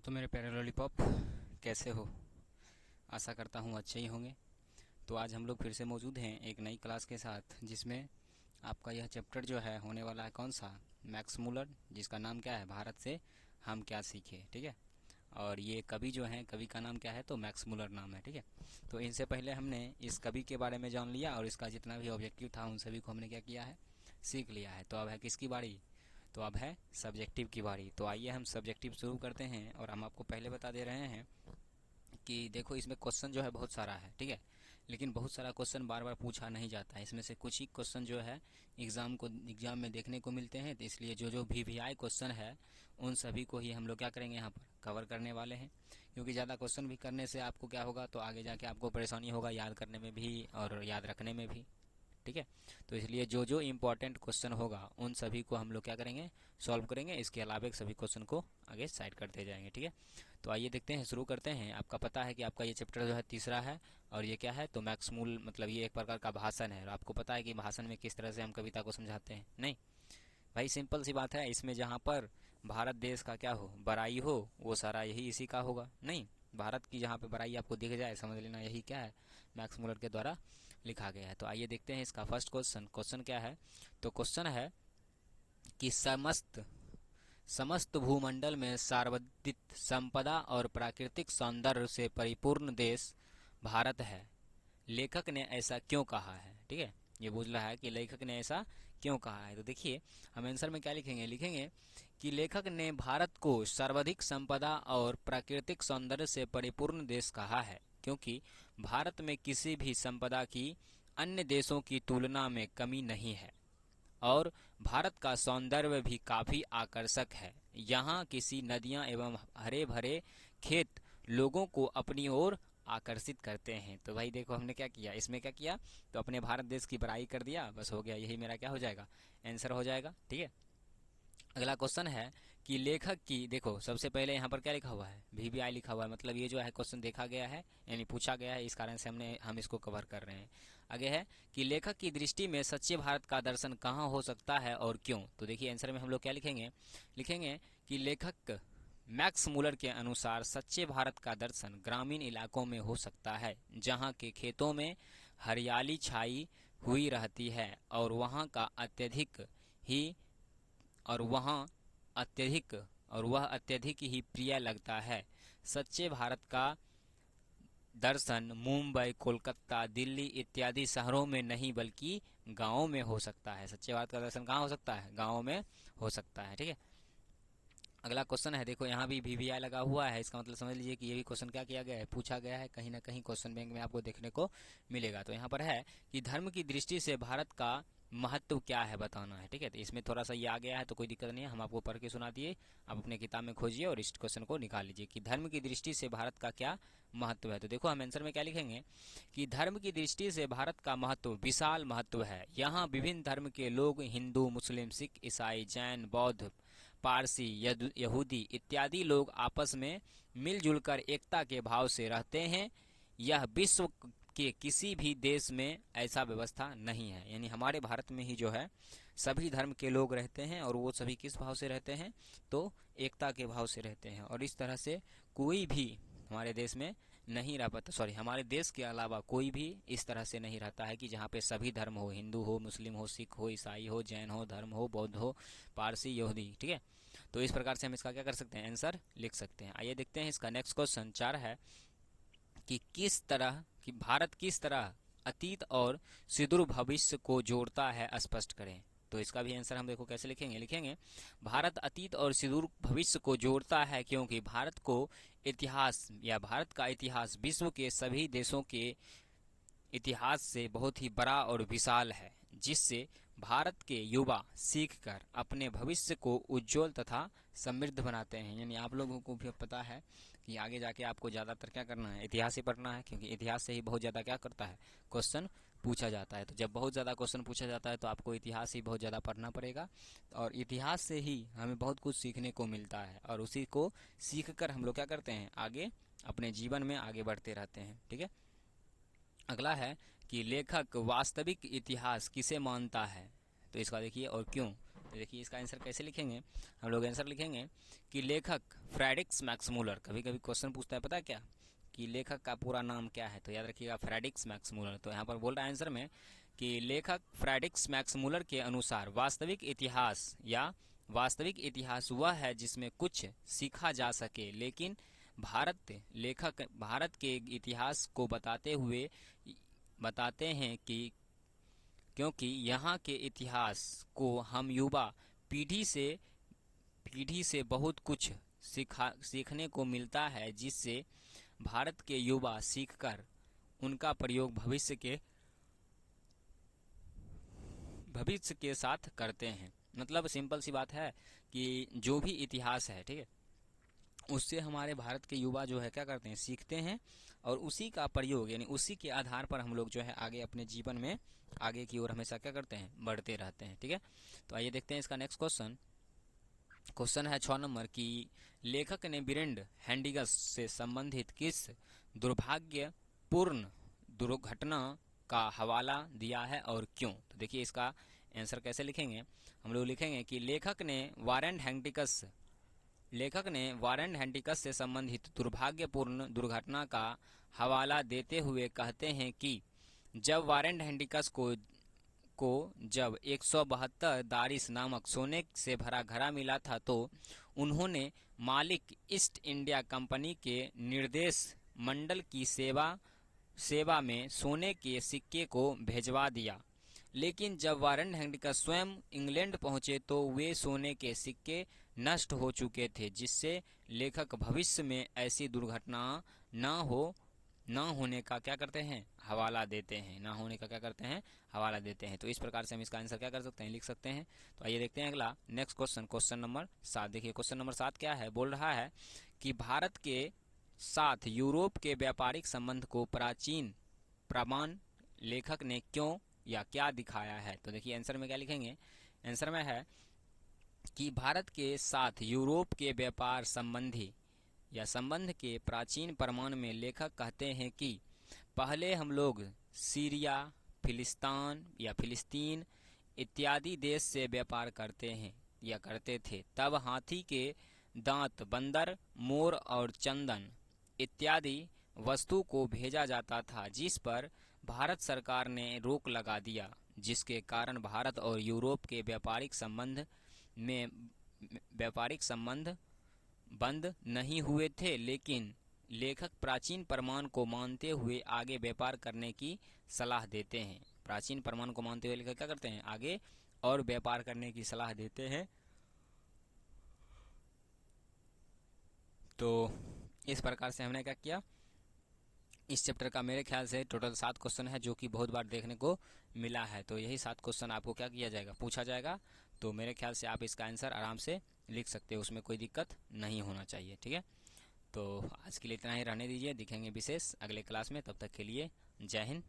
तो मेरे प्यारे लॉलीपॉप, कैसे हो? आशा करता हूँ अच्छे ही होंगे। तो आज हम लोग फिर से मौजूद हैं एक नई क्लास के साथ, जिसमें आपका यह चैप्टर जो है होने वाला है कौन सा? मैक्स मूलर, जिसका नाम क्या है? भारत से हम क्या सीखे। ठीक है। और ये कवि जो हैं, कवि का नाम क्या है? तो मैक्स मूलर नाम है। ठीक है। तो इनसे पहले हमने इस कवि के बारे में जान लिया और इसका जितना भी ऑब्जेक्टिव था उन सभी को हमने क्या किया है? सीख लिया है। तो अब है किसकी बारी? तो अब है सब्जेक्टिव की बारी। तो आइए हम सब्जेक्टिव शुरू करते हैं। और हम आपको पहले बता दे रहे हैं कि देखो, इसमें क्वेश्चन जो है बहुत सारा है। ठीक है। लेकिन बहुत सारा क्वेश्चन बार बार पूछा नहीं जाता है। इसमें से कुछ ही क्वेश्चन जो है एग्जाम में देखने को मिलते हैं। तो इसलिए जो जो VVI क्वेश्चन है उन सभी को ही हम लोग क्या करेंगे, यहाँ पर कवर करने वाले हैं। क्योंकि ज़्यादा क्वेश्चन भी करने से आपको क्या होगा, तो आगे जाके आपको परेशानी होगा याद करने में भी और याद रखने में भी। ठीक है। तो इसलिए जो जो इम्पोर्टेंट क्वेश्चन होगा उन सभी को हम लोग क्या करेंगे, सॉल्व करेंगे। इसके अलावा सभी क्वेश्चन को आगे साइड करते जाएंगे। ठीक है। तो आइए देखते हैं, शुरू करते हैं। आपका पता है कि आपका ये चैप्टर जो है तीसरा है। और ये क्या है, तो मैक्स मूल मतलब ये एक प्रकार का भाषण है। और आपको पता है कि भाषण में किस तरह से हम कविता को समझाते हैं? नहीं भाई, सिंपल सी बात है। इसमें जहाँ पर भारत देश का क्या हो, बड़ाई हो, वो सारा यही इसी का होगा। नहीं, भारत की जहाँ पे बड़ाई आपको दिख जाए, समझ लेना यही क्या है, मैक्स मुलर के द्वारा लिखा गया है। तो आइए देखते हैं इसका फर्स्ट क्वेश्चन। क्वेश्चन क्या है? तो क्वेश्चन है कि समस्त समस्त भूमंडल में सार्वभौमिक संपदा और प्राकृतिक सौंदर्य से परिपूर्ण देश भारत है। लेखक ने ऐसा क्यों कहा है? ठीक है। ये पूछ रहा है कि लेखक ने ऐसा क्यों कहा है। तो देखिए, हम आंसर में क्या लिखेंगे? लिखेंगे कि लेखक ने भारत को सर्वाधिक संपदा और प्राकृतिक सौंदर्य से परिपूर्ण देश कहा है, क्योंकि भारत में किसी भी संपदा की अन्य देशों की तुलना में कमी नहीं है। और भारत का सौंदर्य भी काफी आकर्षक है। यहाँ किसी नदियाँ एवं हरे भरे खेत लोगों को अपनी ओर आकर्षित करते हैं। तो भाई देखो, हमने क्या किया, इसमें क्या किया, तो अपने भारत देश की बड़ाई कर दिया, बस हो गया। यही मेरा क्या हो जाएगा, आंसर हो जाएगा। ठीक है। अगला क्वेश्चन है कि लेखक की, देखो सबसे पहले यहाँ पर क्या लिखा हुआ है? VVI लिखा हुआ है। मतलब ये जो है क्वेश्चन देखा गया है, यानी पूछा गया है, इस कारण से हम इसको कवर कर रहे हैं। आगे है कि लेखक की दृष्टि में सच्चे भारत का दर्शन कहाँ हो सकता है और क्यों? तो देखिए आंसर में हम लोग क्या लिखेंगे? लिखेंगे कि लेखक मैक्स मूलर के अनुसार सच्चे भारत का दर्शन ग्रामीण इलाकों में हो सकता है, जहाँ के खेतों में हरियाली छाई हुई रहती है और ही और वहाँ वह अत्यधिक ही प्रिय लगता है। सच्चे भारत का दर्शन मुंबई, कोलकाता, दिल्ली इत्यादि शहरों में नहीं बल्कि गांवों में हो सकता है। सच्चे भारत का दर्शन कहाँ हो सकता है? गांवों में हो सकता है। ठीक है। अगला क्वेश्चन है, देखो यहाँ भी VVI लगा हुआ है। इसका मतलब समझ लीजिए कि ये भी क्वेश्चन क्या किया गया है, पूछा गया है। कहीं ना कहीं क्वेश्चन बैंक में आपको देखने को मिलेगा। तो यहाँ पर है कि धर्म की दृष्टि से भारत का महत्व क्या है, बताना है। ठीक है। तो इसमें थोड़ा सा ये आ गया है, तो कोई दिक्कत नहीं है, हम आपको पढ़ के सुना दिए। आप अपने किताब में खोजिए और इस क्वेश्चन को निकाल लीजिए कि धर्म की दृष्टि से भारत का क्या महत्व है। तो देखो, हम आंसर में क्या लिखेंगे कि धर्म की दृष्टि से भारत का महत्व विशाल महत्व है। यहाँ विभिन्न धर्म के लोग, हिंदू, मुस्लिम, सिख, ईसाई, जैन, बौद्ध, पारसी, यहूदी इत्यादि लोग आपस में मिलजुल कर एकता के भाव से रहते हैं। यह विश्व के किसी भी देश में ऐसा व्यवस्था नहीं है। यानी हमारे भारत में ही जो है सभी धर्म के लोग रहते हैं। और वो सभी किस भाव से रहते हैं? तो एकता के भाव से रहते हैं। और इस तरह से कोई भी हमारे देश में नहीं रह पाता, सॉरी, हमारे देश के अलावा कोई भी इस तरह से नहीं रहता है कि जहाँ पे सभी धर्म हो, हिंदू हो, मुस्लिम हो, सिख हो, ईसाई हो, जैन हो, धर्म हो, बौद्ध हो, पारसी, यहूदी। ठीक है। तो इस प्रकार से हम इसका क्या कर सकते हैं, आंसर लिख सकते हैं। आइए देखते हैं इसका नेक्स्ट क्वेश्चन 4 है कि भारत किस तरह अतीत और सुदूर भविष्य को जोड़ता है, स्पष्ट करें। तो इसका भी आंसर हम देखो कैसे लिखेंगे। लिखेंगे भारत अतीत और सुदूर भविष्य को जोड़ता है, क्योंकि भारत का इतिहास विश्व के सभी देशों के इतिहास से बहुत ही बड़ा और विशाल है, जिससे भारत के युवा सीखकर अपने भविष्य को उज्जवल तथा समृद्ध बनाते हैं। यानी आप लोगों को भी पता है कि आगे जाके आपको ज़्यादातर क्या करना है, इतिहास ही पढ़ना है। क्योंकि इतिहास से ही बहुत ज़्यादा क्या करता है, क्वेश्चन पूछा जाता है। तो जब बहुत ज़्यादा क्वेश्चन पूछा जाता है तो आपको इतिहास ही बहुत ज़्यादा पढ़ना पड़ेगा। और इतिहास से ही हमें बहुत कुछ सीखने को मिलता है। और उसी को सीख कर हम लोग क्या करते हैं, आगे अपने जीवन में आगे बढ़ते रहते हैं। ठीक है। अगला है कि लेखक वास्तविक इतिहास किसे मानता है। तो इसका देखिए और क्यों। तो देखिए इसका आंसर कैसे लिखेंगे। हम लोग आंसर लिखेंगे कि लेखक फ्रेडरिक मैक्समूलर। कभी कभी क्वेश्चन पूछता है, पता है क्या, कि लेखक का पूरा नाम क्या है, तो याद रखिएगा फ्रेडरिक मैक्समूलर। तो यहाँ पर बोल रहा है आंसर में कि लेखक फ्रेडरिक मैक्समूलर के अनुसार वास्तविक इतिहास वह है जिसमें कुछ सीखा जा सके, लेकिन लेखक भारत के इतिहास को बताते हैं कि क्योंकि यहाँ के इतिहास को हम युवा पीढ़ी से पीढ़ी से बहुत कुछ सीखने को मिलता है, जिससे भारत के युवा सीखकर उनका प्रयोग भविष्य के साथ करते हैं। मतलब सिंपल सी बात है कि जो भी इतिहास है, ठीक है, उससे हमारे भारत के युवा जो है क्या करते हैं, सीखते हैं, और उसी का प्रयोग यानी उसी के आधार पर हम लोग जो है आगे अपने जीवन में आगे की ओर हमेशा क्या करते हैं, बढ़ते रहते हैं। ठीक है, तो आइए देखते हैं इसका नेक्स्ट क्वेश्चन है 6 नंबर की लेखक ने बिरेंड हैंडिगस से संबंधित किस दुर्भाग्यपूर्ण दुर्घटना का हवाला दिया है और क्यों। तो देखिए इसका आंसर कैसे लिखेंगे। हम लोग लिखेंगे कि लेखक ने वारेन हैंडिकस से संबंधित दुर्भाग्यपूर्ण दुर्घटना का हवाला देते हुए कहते हैं कि जब वारेन हैंडिकस को जब 172 दारिस नामक सोने से भरा घड़ा मिला था, तो उन्होंने मालिक ईस्ट इंडिया कंपनी के निर्देश मंडल की सेवा में सोने के सिक्के को भेजवा दिया। लेकिन जब वारेन हैंडिकस स्वयं इंग्लैंड पहुंचे तो वे सोने के सिक्के नष्ट हो चुके थे, जिससे लेखक भविष्य में ऐसी दुर्घटना न होने का क्या करते हैं, हवाला देते हवाला देते हैं। तो इस प्रकार से हम इसका आंसर क्या कर सकते हैं, लिख सकते हैं। तो आइए देखते हैं अगला नेक्स्ट क्वेश्चन नंबर 7। देखिए क्वेश्चन नंबर 7 क्या है, बोल रहा है कि भारत के साथ यूरोप के व्यापारिक संबंध को प्राचीन प्रमाण लेखक ने क्यों या क्या दिखाया है। तो देखिए आंसर में क्या लिखेंगे। आंसर में है कि भारत के साथ यूरोप के व्यापार संबंध के प्राचीन प्रमाण में लेखक कहते हैं कि पहले हम लोग सीरिया, फिलिस्तीन इत्यादि देश से व्यापार करते थे। तब हाथी के दांत, बंदर, मोर और चंदन इत्यादि वस्तु को भेजा जाता था, जिस पर भारत सरकार ने रोक लगा दिया, जिसके कारण भारत और यूरोप के व्यापारिक संबंध बंद नहीं हुए थे। लेकिन लेखक प्राचीन प्रमाण को मानते हुए आगे व्यापार करने की सलाह देते हैं। प्राचीन प्रमाण को मानते हुए लेखक क्या करते हैं, आगे और व्यापार करने की सलाह देते हैं। तो इस प्रकार से हमने क्या किया, इस चैप्टर का मेरे ख्याल से टोटल 7 क्वेश्चन है, जो कि बहुत बार देखने को मिला है। तो यही 7 क्वेश्चन आपको क्या किया जाएगा, पूछा जाएगा। तो मेरे ख्याल से आप इसका आंसर आराम से लिख सकते हो, उसमें कोई दिक्कत नहीं होना चाहिए। ठीक है, तो आज के लिए इतना ही रहने दीजिए, दिखेंगे विशेष अगले क्लास में। तब तक के लिए जय हिंद,